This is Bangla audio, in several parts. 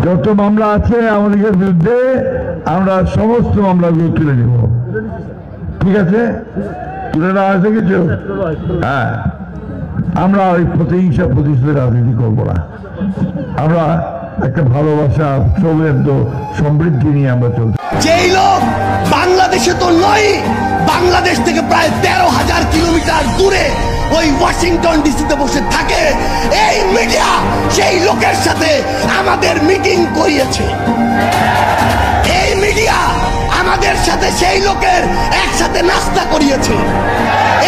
যত মামলা আছে আমাদের বিরুদ্ধে আমরা সমস্ত মামলাগুলো তুলে নেব। ঠিক আছে, তুলে নেওয়া হয়েছে কিছু? হ্যাঁ, আমরা ওই প্রতিহিংসা প্রতিশোধের রাজনীতি করবো না। আমরা একটা ভালোবাসা, সৌহার্দ্য, সমৃদ্ধি নিয়ে আমরা চলছি। যেই লোক বাংলাদেশে তো নয়, বাংলাদেশ থেকে প্রায় 13,000 কিলোমিটার দূরে ওই ওয়াশিংটন ডিসিতে বসে থাকে, এই মিডিয়া সেই লোকের সাথে আমাদের মিটিং করিয়েছে। এই মিডিয়া আমাদের সাথে সেই লোকের একসাথে নাস্তা করিয়েছে।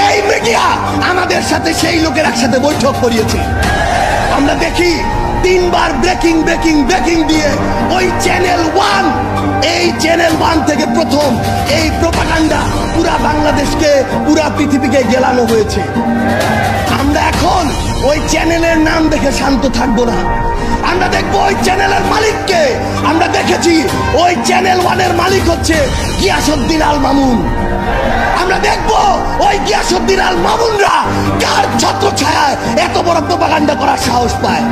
এই মিডিয়া আমাদের সাথে সেই লোকের একসাথে বৈঠক করিয়েছে। আমরা দেখি 3 বার ব্রেকিং ব্রেকিং ব্রেকিং দিয়ে ওই চ্যানেল 1, এই চ্যানেল 1 থেকে প্রথম এই প্রোপাগান্ডা পুরা বাংলাদেশকে, পুরা পৃথিবীকে গেলানো হয়েছে। আমরা এখন ওই চ্যানেলের নাম দেখে শান্ত থাকবো না। আমরা দেখবো ওই চ্যানেলের মালিককে। আমরা দেখেছি ওই চ্যানেল 1-এর মালিক হচ্ছে গিয়াসউদ্দিন আল মামুন। আমরা দেখবো ওই গিয়াসউদ্দিন আল মামুনরা কার ছত্রছায়ায় এত বড় প্রোপাগান্ডা করার সাহস পায়।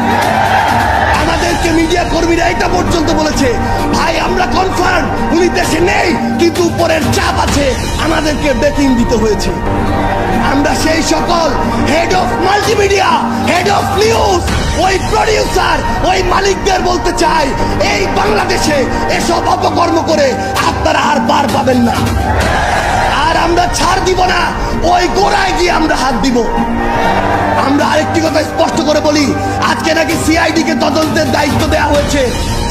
আমাদেরকে মিডিয়া কর্মীরা এটা পর্যন্ত বলেছে, ভাই আমরা কনফার্ম উনি দেশে নেই, কিন্তু উপরের চাপ আছে, আমাদেরকে ব্রেকিং দিতে হয়েছে। আমরা সেই সকল head of multimedia, head of news, ওই প্রডিউসার, ওই মালিকদের বলতে চাই, এই বাংলাদেশে এসব অপকর্ম করে আপনারা আর পার পাবেন না। আর আমরা ছাড় দিব না, ওই গোড়ায় গিয়ে আমরা হাত দিব। আমরা আরেকটি কথা স্পষ্ট করে বলি, আজকে নাকি সিআইডি কে তদন্তের দায়িত্ব দেওয়া হয়েছে।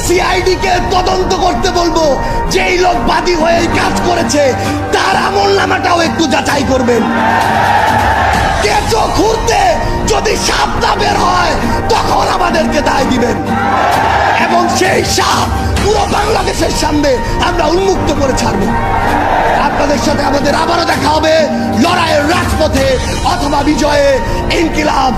সিআইডি কে তদন্ত করতে বলবো, যেই লোক বাদী হয়ে কাজ করেছে তার আমলনামাটাও একটু যাচাই করবেন। কেঁচো খুঁড়তে যদি সাপ না বের হয় তখন আমাদেরকে দায় দিবেন, এবং সেই সাপ পুরো বাংলাদেশের সামনে আমরা উন্মুক্ত করে ছাড়বো। আপনাদের সাথে আমাদের আবারও দেখা হবে লড়াইয়ের রাজপথে অথবা বিজয়ে। ইনকিলাব।